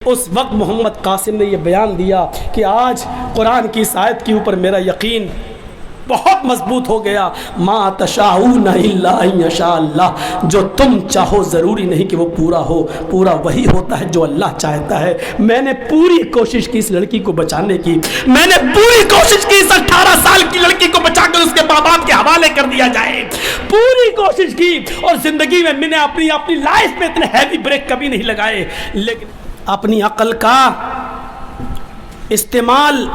اس وقت محمد قاسم نے یہ بیان دیا کہ آج قرآن کی اس آیت کے اوپر میرا یقین بہت مضبوط ہو گیا. ما تشاؤون الا ان یشاء اللہ، جو تم چاہو ضروری نہیں کہ وہ پورا ہو، پورا وہی ہوتا ہے جو اللہ چاہتا ہے. میں نے پوری کوشش کی اس لڑکی کو بچانے کی، میں نے پوری کوشش کی اس 18 سال کی لڑکی کو بچا کر اس کے ماں باپ کے حوالے کر دیا جائے، پوری کوشش کی. اور زندگی میں میں نے اپنی لائف میں اتنے ہیوی بریک کبھی نہیں لگائے. لیکن اپنی عقل کا استعمال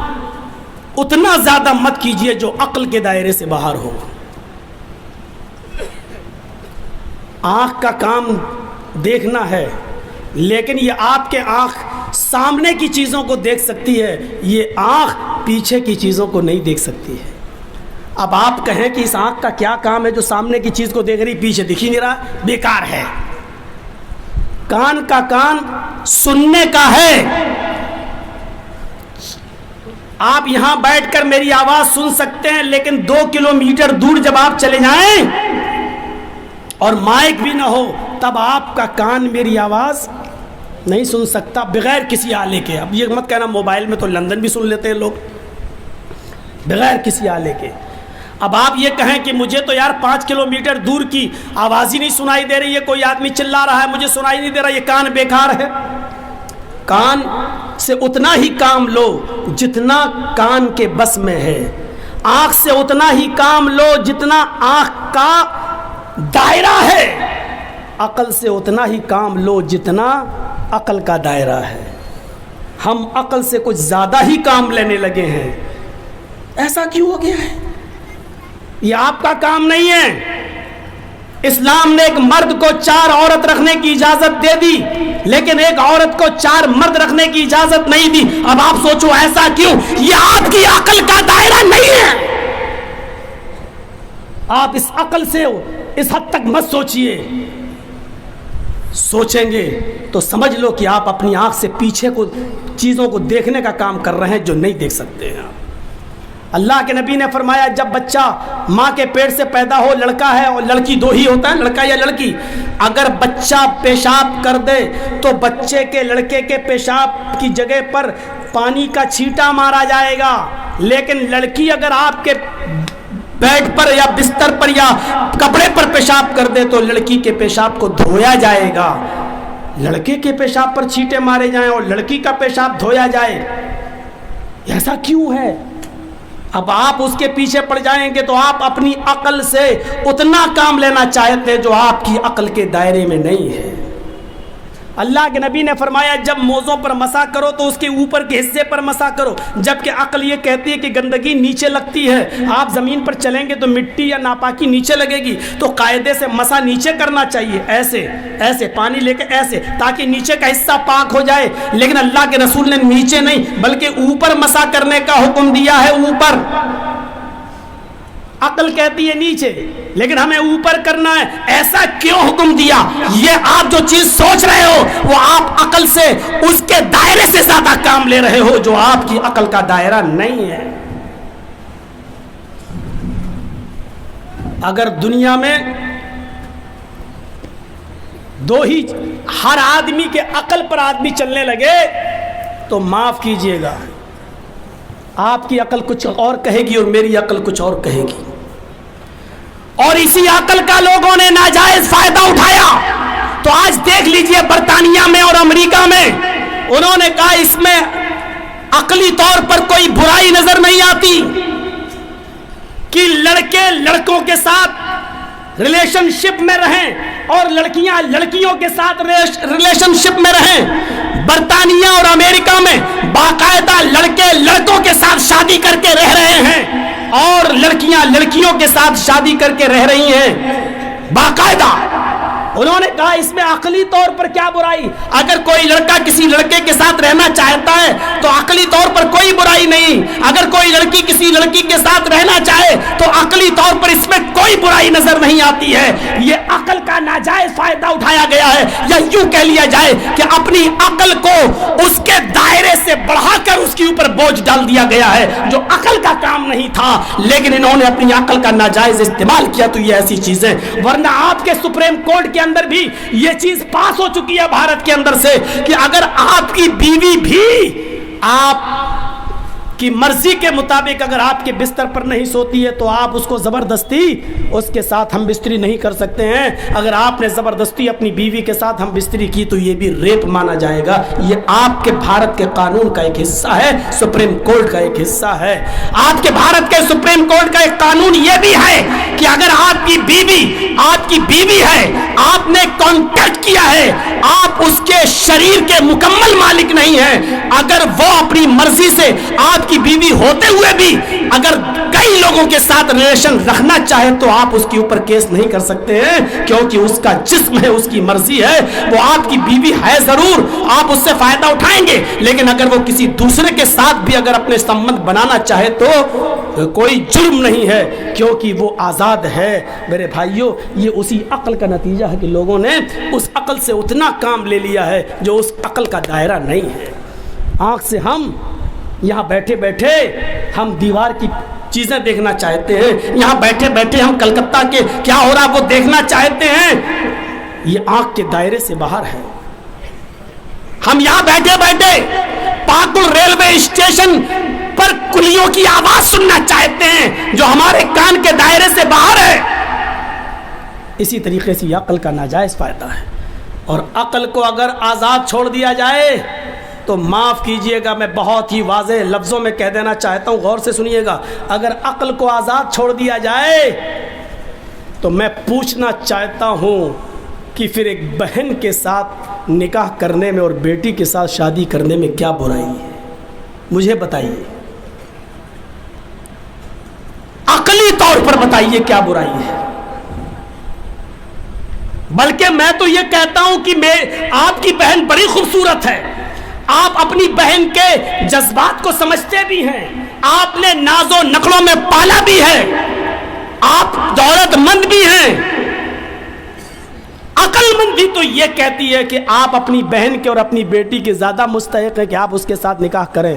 اتنا زیادہ مت کیجئے جو عقل کے دائرے سے باہر ہو. آنکھ کا کام دیکھنا ہے، لیکن یہ آپ کے آنکھ سامنے کی چیزوں کو دیکھ سکتی ہے، یہ آنکھ پیچھے کی چیزوں کو نہیں دیکھ سکتی ہے. اب آپ کہیں کہ اس آنکھ کا کیا کام ہے جو سامنے کی چیز کو دیکھ رہی پیچھے دکھ ہی نہیں رہا؟ بیکار ہے. کان کا کام سننے کا ہے. آپ یہاں بیٹھ کر میری آواز سن سکتے ہیں، لیکن 2 کلومیٹر دور جب آپ چلے جائیں اور مائک بھی نہ ہو تب آپ کا کان میری آواز نہیں سن سکتا بغیر کسی آلے کے. اب یہ مت کہنا موبائل میں تو لندن بھی سن لیتے ہیں لوگ بغیر کسی آلے کے. اب آپ یہ کہیں کہ مجھے تو یار 5 کلومیٹر دور کی آواز ہی نہیں سنائی دے رہی ہے، کوئی آدمی چلا رہا ہے مجھے سنائی نہیں دے رہا، یہ کان بیکار ہے. کان سے اتنا ہی کام لو جتنا کان کے بس میں ہے. آنکھ سے اتنا ہی کام لو جتنا آنکھ کا دائرہ ہے. عقل سے اتنا ہی کام لو جتنا عقل کا دائرہ ہے. ہم عقل سے کچھ زیادہ ہی کام لینے لگے ہیں. ایسا کیوں ہو گیا ہے؟ یہ آپ کا کام نہیں ہے. اسلام نے ایک مرد کو 4 عورت رکھنے کی اجازت دے دی، لیکن ایک عورت کو 4 مرد رکھنے کی اجازت نہیں دی. اب آپ سوچو ایسا کیوں؟ یہ آپ کی عقل کا دائرہ نہیں ہے. آپ اس عقل سے اس حد تک مت سوچئے. سوچیں گے تو سمجھ لو کہ آپ اپنی آنکھ سے پیچھے کو چیزوں کو دیکھنے کا کام کر رہے ہیں جو نہیں دیکھ سکتے ہیں. اللہ کے نبی نے فرمایا جب بچہ ماں کے پیٹ سے پیدا ہو، لڑکا ہے اور لڑکی 2 ہی ہوتا ہے، لڑکا یا لڑکی، اگر بچہ پیشاب کر دے تو بچے کے لڑکے کے پیشاب کی جگہ پر پانی کا چھینٹا مارا جائے گا. لیکن لڑکی اگر آپ کے بیڈ پر یا بستر پر یا کپڑے پر پیشاب کر دے تو لڑکی کے پیشاب کو دھویا جائے گا. لڑکے کے پیشاب پر چھینٹے مارے جائیں اور لڑکی کا پیشاب دھویا جائے، ایسا کیوں ہے؟ اب آپ اس کے پیچھے پڑ جائیں گے تو آپ اپنی عقل سے اتنا کام لینا چاہتے ہیں جو آپ کی عقل کے دائرے میں نہیں ہے. اللہ کے نبی نے فرمایا جب موزوں پر مسح کرو تو اس کے اوپر کے حصے پر مسح کرو، جبکہ عقل یہ کہتی ہے کہ گندگی نیچے لگتی ہے. آپ زمین پر چلیں گے تو مٹی یا ناپاکی نیچے لگے گی، تو قاعدے سے مسح نیچے کرنا چاہیے، ایسے ایسے پانی لے کے ایسے، تاکہ نیچے کا حصہ پاک ہو جائے. لیکن اللہ کے رسول نے نیچے نہیں بلکہ اوپر مسح کرنے کا حکم دیا ہے. اوپر عقل کہتی ہے نیچے، لیکن ہمیں اوپر کرنا ہے. ایسا کیوں حکم دیا؟ یہ آپ جو چیز سوچ رہے ہو وہ آپ عقل سے اس کے دائرے سے زیادہ کام لے رہے ہو جو آپ کی عقل کا دائرہ نہیں ہے. اگر دنیا میں 2 ہی ہر آدمی کے عقل پر آدمی چلنے لگے تو معاف کیجئے گا، آپ کی عقل کچھ اور کہے گی اور میری عقل کچھ اور کہے گی. اور اسی عقل کا لوگوں نے ناجائز فائدہ اٹھایا. تو آج دیکھ لیجئے برطانیہ میں اور امریکہ میں انہوں نے کہا اس میں عقلی طور پر کوئی برائی نظر نہیں آتی کہ لڑکے لڑکوں کے ساتھ ریلیشن شپ میں رہیں اور لڑکیاں لڑکیوں کے ساتھ ریلیشن شپ میں رہیں. برطانیہ اور امریکہ میں باقاعدہ لڑکے لڑکوں کے ساتھ شادی کر کے رہ رہے ہیں اور لڑکیاں لڑکیوں کے ساتھ شادی کر کے رہ رہی ہیں باقاعدہ. انہوں نے کہا اس میں عقلی طور پر کیا برائی؟ اگر کوئی لڑکا کسی لڑکے کے ساتھ رہنا چاہتا ہے تو عقلی طور پر کوئی برائی نہیں. اگر کوئی لڑکی کسی لڑکی کے ساتھ رہنا چاہے تو عقلی طور پر اس میں کوئی برائی نظر نہیں آتی ہے. یہ عقل کا ناجائز فائدہ اٹھایا گیا ہے، یا یوں کہہ لیا جائے کہ اپنی عقل کو اس کے دائرے سے بڑھا کر اس کے اوپر بوجھ ڈال دیا گیا ہے جو عقل کا کام نہیں تھا، لیکن انہوں نے اپنی عقل کا ناجائز استعمال کیا. تو یہ ایسی چیزیں، ورنہ آپ کے سپریم کورٹ کے اندر بھی یہ چیز پاس ہو چکی ہے بھارت کے اندر سے کہ اگر آپ کی بیوی بھی آپ کی مرضی کے مطابق اگر آپ کے بستر پر نہیں سوتی ہے تو آپ اس کو زبردستی اس کے ساتھ ہم بستری نہیں کر سکتے ہیں. اگر آپ نے زبردستی اپنی بیوی کے ساتھ ہم بستری کی تو یہ بھی ریپ مانا جائے گا. یہ آپ کے بھارت کے قانون کا ایک حصہ ہے، سپریم کورٹ کا ایک حصہ ہے. آپ کے بھارت کے سپریم کورٹ کا ایک قانون یہ بھی ہے کہ اگر آپ کی بیوی ہے، آپ نے کانٹیکٹ کیا ہے، آپ اس کے شریر کے مکمل مالک نہیں ہیں، اگر وہ اپنی مرضی سے آپ کی بیوی ہوتے ہوئے بھی اگر کئی لوگوں کے ساتھ ریلیشن رکھنا چاہے تو آپ اس کے اوپر کیس نہیں کر سکتے ہیں، کیونکہ اس کا جسم ہے، اس کی مرضی ہے. وہ آپ کی بیوی ہے ضرور، آپ اس سے فائدہ اٹھائیں گے، لیکن اگر وہ کسی دوسرے کے ساتھ بھی اگر اپنے سمبند بنانا چاہے تو کوئی جرم نہیں ہے، کیونکہ وہ آزاد ہے. میرے بھائیوں، یہ اسی عقل کا نتیجہ ہے کہ لوگوں نے اس عقل سے اتنا کام لے لیا ہے جو اس عقل کا دائرہ نہیں ہے. آنکھ سے ہم یہاں بیٹھے بیٹھے ہم دیوار کی چیزیں دیکھنا چاہتے ہیں، یہاں بیٹھے بیٹھے ہم کلکتہ کے کیا ہو رہا وہ دیکھنا چاہتے ہیں. یہ آنکھ کے دائرے سے باہر ہے. ہم یہاں بیٹھے بیٹھے پاکل ریلوے اسٹیشن پر کلیوں کی آواز سننا چاہتے ہیں جو ہمارے کان کے دائرے سے باہر ہے. اسی طریقے سے یہ عقل کا ناجائز فائدہ ہے. اور عقل کو اگر آزاد چھوڑ دیا جائے تو معاف کیجئے گا، میں بہت ہی واضح لفظوں میں کہہ دینا چاہتا ہوں، غور سے سنیے گا. اگر عقل کو آزاد چھوڑ دیا جائے تو میں پوچھنا چاہتا ہوں کہ پھر ایک بہن کے ساتھ نکاح کرنے میں اور بیٹی کے ساتھ شادی کرنے میں کیا برائی ہے؟ مجھے بتائیے، عقلی طور پر بتائیے کیا برائی ہے. بلکہ میں تو یہ کہتا ہوں کہ آپ کی بہن بڑی خوبصورت ہے، آپ اپنی بہن کے جذبات کو سمجھتے بھی ہیں، آپ نے ناز و نخلوں میں پالا بھی ہے، آپ دولت مند بھی ہیں. عقل مندی تو یہ کہتی ہے کہ آپ اپنی بہن کے اور اپنی بیٹی کے زیادہ مستحق ہیں کہ آپ اس کے ساتھ نکاح کریں.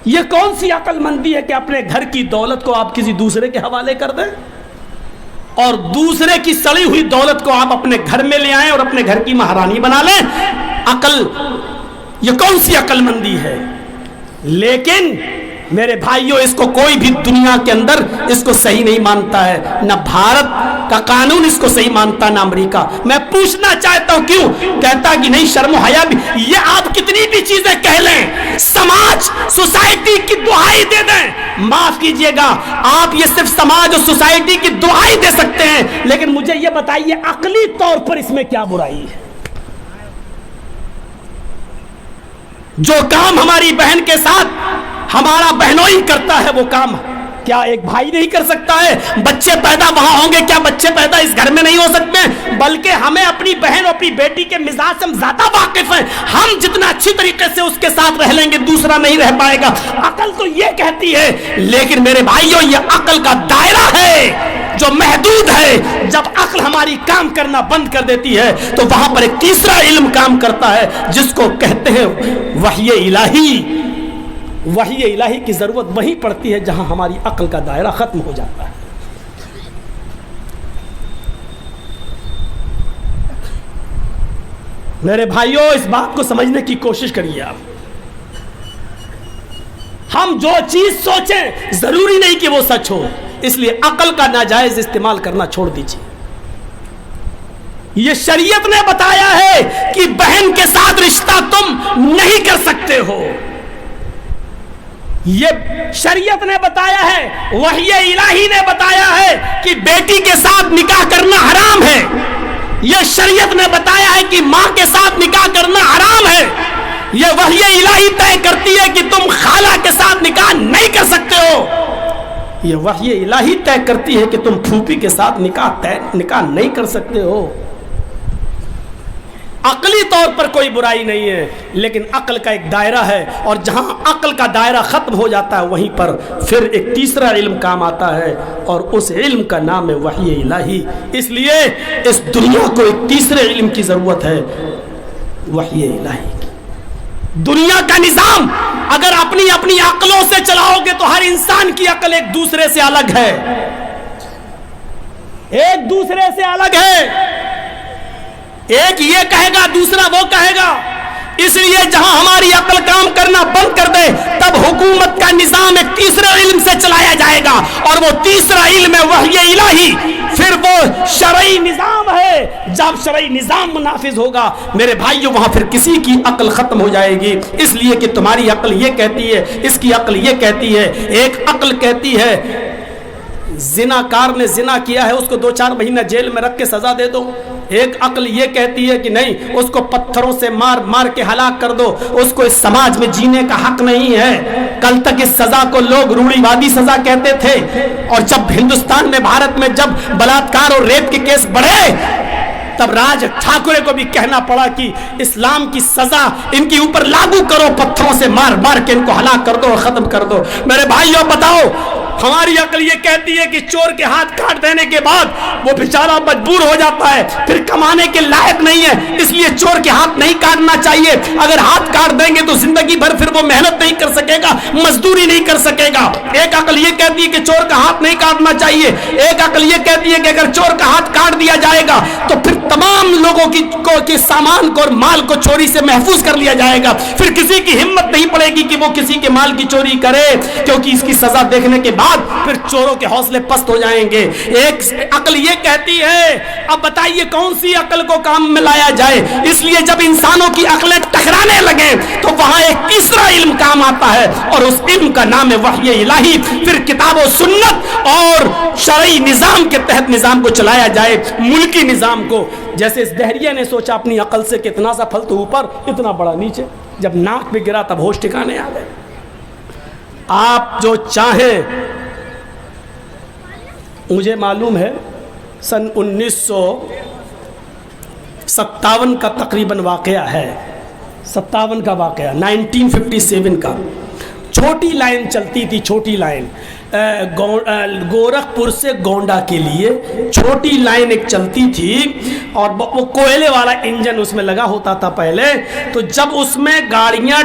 یہ کون سی عقل مندی ہے کہ اپنے گھر کی دولت کو آپ کسی دوسرے کے حوالے کر دیں اور دوسرے کی سڑی ہوئی دولت کو آپ اپنے گھر میں لے آئیں اور اپنے گھر کی مہارانی بنا لیں؟ یہ کون سی عقل مندی ہے؟ لیکن میرے بھائیوں، اس کو کوئی بھی دنیا کے اندر اس کو صحیح نہیں مانتا ہے، نہ بھارت کا قانون اس کو صحیح مانتا، نہ امریکہ. میں پوچھنا چاہتا ہوں کیوں کہتا کہ نہیں شرم و حیا بھی، یہ آپ کتنی بھی چیزیں کہہ لیں، سماج سوسائٹی کی دعائی دے دیں، معاف کیجئے گا آپ یہ صرف سماج اور سوسائٹی کی دعائی دے سکتے ہیں، لیکن مجھے یہ بتائیے عقلی طور پر اس میں کیا برائی ہے؟ جو کام ہماری بہن کے ساتھ ہمارا بہنوئی کرتا ہے وہ کام کیا ایک بھائی نہیں کر سکتا ہے؟ بچے پیدا وہاں ہوں گے، کیا بچے پیدا اس گھر میں نہیں ہو سکتے؟ بلکہ ہمیں اپنی بہن اور اپنی بیٹی کے مزاج سے ہم زیادہ واقف ہیں. ہم جتنا اچھی طریقے سے اس کے ساتھ رہ لیں گے دوسرا نہیں رہ پائے گا. عقل تو یہ کہتی ہے، لیکن میرے بھائیوں یہ عقل کا دائرہ ہے جو محدود ہے. جب عقل ہماری کام کرنا بند کر دیتی ہے تو وہاں پر ایک تیسرا علم کام کرتا ہے جس کو کہتے ہیں وحی الہی. وحی الہی کی ضرورت وہیں پڑتی ہے جہاں ہماری عقل کا دائرہ ختم ہو جاتا ہے. میرے بھائیوں، اس بات کو سمجھنے کی کوشش کریے. آپ ہم جو چیز سوچیں ضروری نہیں کہ وہ سچ ہو، اس لیے عقل کا ناجائز استعمال کرنا چھوڑ دیجیے. یہ شریعت نے بتایا ہے کہ بہن کے ساتھ رشتہ تم نہیں کر سکتے ہو، یہ شریعت نے بتایا ہے، وحی الہی نے بتایا ہے کہ بیٹی کے ساتھ نکاح کرنا حرام ہے. یہ شریعت نے بتایا ہے کہ ماں کے ساتھ نکاح کرنا حرام ہے. یہ وحی الہی طے کرتی ہے کہ تم خالہ کے ساتھ نکاح نہیں کر سکتے ہو. یہ وحی الہی طے کرتی ہے کہ تم پھوپھی کے ساتھ نکاح نہیں کر سکتے ہو. عقلی طور پر کوئی برائی نہیں ہے، لیکن عقل کا ایک دائرہ ہے، اور جہاں عقل کا دائرہ ختم ہو جاتا ہے وہیں پر پھر ایک تیسرا علم کام آتا ہے، اور اس علم کا نام ہے وحی الہی. اس لیے اس دنیا کو ایک تیسرے علم کی ضرورت ہے، وحی الہی کی. دنیا کا نظام اگر اپنی اپنی عقلوں سے چلاؤ گے تو ہر انسان کی عقل ایک دوسرے سے الگ ہے، ایک دوسرے سے الگ ہے، ایک یہ کہے گا دوسرا وہ کہے گا۔ اس لیے جہاں ہماری عقل کام کرنا بند کر دے تب حکومت کا نظام ایک تیسرے علم سے چلایا جائے گا، اور وہ تیسرا علم ہے وحی الہی، پھر وہ شرعی نظام ہے۔ جب شرعی نظام نافذ ہوگا میرے بھائیو وہاں پھر کسی کی عقل ختم ہو جائے گی، اس لیے کہ تمہاری عقل یہ کہتی ہے، اس کی عقل یہ کہتی ہے۔ ایک عقل کہتی ہے زناکار نے زنا کیا ہے اس کو 2-4 مہینہ جیل میں رکھ کے سزا دے دو، ایک عقل یہ کہتی ہے کہ نہیں اس کو پتھروں سے مار مار کے ہلاک کر دو، اس کو اس سماج میں جینے کا حق نہیں ہے۔ کل تک اس سزا کو لوگ روڑی وادی سزا کہتے تھے، اور جب ہندوستان میں بھارت میں جب بلاತ್ಕಾರ اور ریپ کے کیس بڑھے تب راج ٹھاکرے کو بھی کہنا پڑا کہ اسلام کی سزا ان کے اوپر لاگو کرو، پتھروں سے مار مار کے ان کو ہلاک کر دو اور ختم کر دو۔ میرے بھائیوں بتاؤ، ہماری عقل یہ کہتی ہے کہ چور کے ہاتھ کاٹ دینے کے بعد وہ بیچارہ مجبور ہو جاتا ہے، پھر کمانے کے لائق نہیں ہے، اس لیے چور کے ہاتھ نہیں کاٹنا چاہیے۔ اگر ہاتھ کاٹ دیں گے تو زندگی بھر پھر وہ محنت نہیں کر سکے گا، مزدوری نہیں کر سکے گا۔ ایک عقل یہ کہتی ہے کہ چور کا ہاتھ نہیں کاٹنا چاہیے، ایک عقل یہ کہتی ہے کہ اگر چور کا ہاتھ کاٹ دیا جائے گا تو پھر تمام لوگوں کی سامان کو اور مال کو چوری سے محفوظ کر لیا جائے گا، پھر کسی کی ہمت نہیں پڑے گی کہ وہ کسی کے مال کی چوری کرے، کیونکہ اس کی سزا دیکھنے کے بعد پھر چوروں کے حوصلے پست ہو جائیں گے۔ ایک عقل یہ کہتی ہے، اب بتائیے کون سی عقل کو کام میں لایا جائے؟ اس لیے جب انسانوں کی عقلیں ٹکرانے لگیں تو وہاں ایک تیسرا علم کام آتا ہے، اور اس علم کا نام ہے وحی الہی۔ پھر کتاب و سنت اور شرعی نظام کے تحت نظام کو چلایا جائے، ملکی نظام کو۔ جیسے اس دہریے نے سوچا اپنی عقل سے کہ اتنا سا پھل تو اوپر اتنا بڑا نیچے، جب ناک پہ گرا تب ہوش ٹھکانے آ گئے۔ آپ جو چاہیں، مجھے معلوم ہے سن 1957 کا تقریباً واقعہ ہے، 57 کا واقعہ، 1957 کا۔ چھوٹی لائن چلتی تھی، چھوٹی لائن گورکھپور سے گونڈا کے لیے چھوٹی لائن ایک چلتی تھی، اور وہ کوئلے والا انجن اس میں لگا ہوتا تھا پہلے۔ تو جب اس میں گاڑیاں،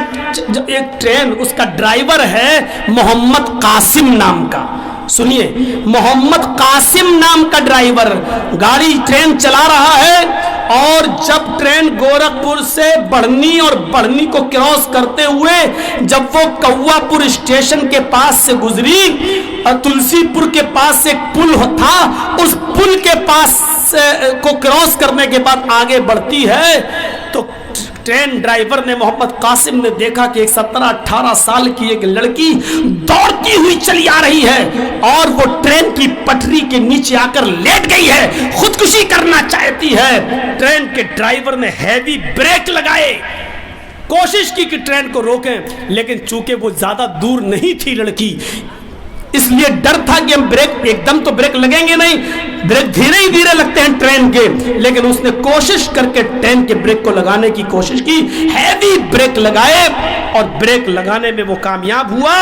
ایک ٹرین، اس کا ڈرائیور ہے محمد قاسم نام کا، سنیے، محمد قاسم نام کا ڈرائیور گاڑی ٹرین چلا رہا ہے، اور جب ٹرین گورکھپور سے بڑھنی اور بڑھنی کو کراس کرتے ہوئے جب وہ کوا پور اسٹیشن کے پاس سے گزری اور تلسی پور کے پاس سے ایک پل تھا، اس پل کے پاس کو کراس کرنے کے بعد آگے بڑھتی ہے تو ٹرین ڈرائیور نے، محمد قاسم نے دیکھا کہ ایک 17-18 سال کی ایک لڑکی دوڑتی ہوئی چلی آ رہی ہے، اور وہ ٹرین کی پٹری کے نیچے آ کر لیٹ گئی ہے، خودکشی کرنا چاہتی ہے۔ ٹرین کے ڈرائیور نے ہیوی بریک لگائے، کوشش کی کہ ٹرین کو روکیں، لیکن چونکہ وہ زیادہ دور نہیں تھی لڑکی، اس لیے ڈر تھا کہ ہم بریک ایک دم تو بریک لگیں گے نہیں، بریک دھیرے ہی دھیرے لگتے ہیں ٹرین کے، لیکن اس نے کوشش کر کے ٹرین کے بریک کو لگانے کی کوشش کی، ہیوی بریک لگائے، اور بریک لگانے میں وہ کامیاب ہوا۔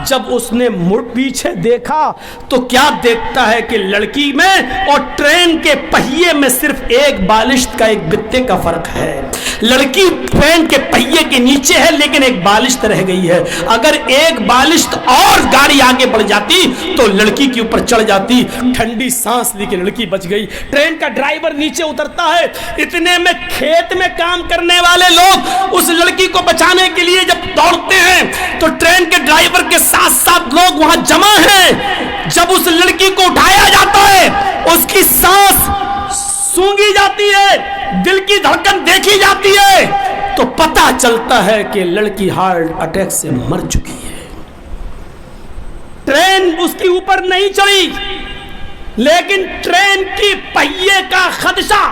جب اس نے مڑ پیچھے دیکھا تو کیا دیکھتا ہے کہ لڑکی میں اور ٹرین کے پہیے میں صرف ایک بالشت کا، ایک بتے کا فرق ہے۔ لڑکی ٹرین کے پہیے کے نیچے ہے لیکن ایک بالشت رہ گئی ہے، اگر ایک بالشت اور گاڑی آگے بڑھ جاتی تو لڑکی کے اوپر چڑھ جاتی۔ ٹھنڈی سانس لی کہ لڑکی بچ گئی۔ ٹرین کا ڈرائیور نیچے اترتا ہے، اتنے میں کھیت میں کام کرنے والے لوگ اس لڑکی کو بچانے کے لیے جب دوڑتے ہیں تو ٹرین کے ڈرائیور کے ساتھ ساتھ لوگ وہاں جمع ہیں۔ جب اس لڑکی کو اٹھایا جاتا ہے، اس کی سانس سونگی جاتی ہے، دل کی دھڑکن دیکھی جاتی ہے، تو پتہ چلتا ہے کہ لڑکی ہارٹ اٹیک سے مر چکی ہے۔ ٹرین اس کے اوپر نہیں چڑھی، لیکن ٹرین کی پہیے کا خدشہ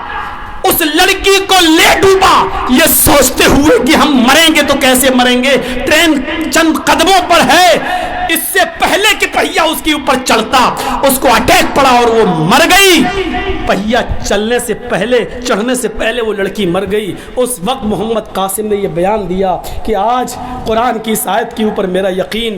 اس لڑکی کو لے ڈوبا، یہ سوچتے ہوئے کہ ہم مریں گے تو کیسے مریں گے، ٹرین چند قدموں پر ہے، اس سے پہلے کہ پہیہ اس کے اوپر چڑھتا اس کو اٹیک پڑا اور وہ مر گئی۔ پہیہ چلنے سے پہلے، چڑھنے سے پہلے وہ لڑکی مر گئی۔ اس وقت محمد قاسم نے یہ بیان دیا کہ آج قرآن کی اس آیت کے اوپر میرا یقین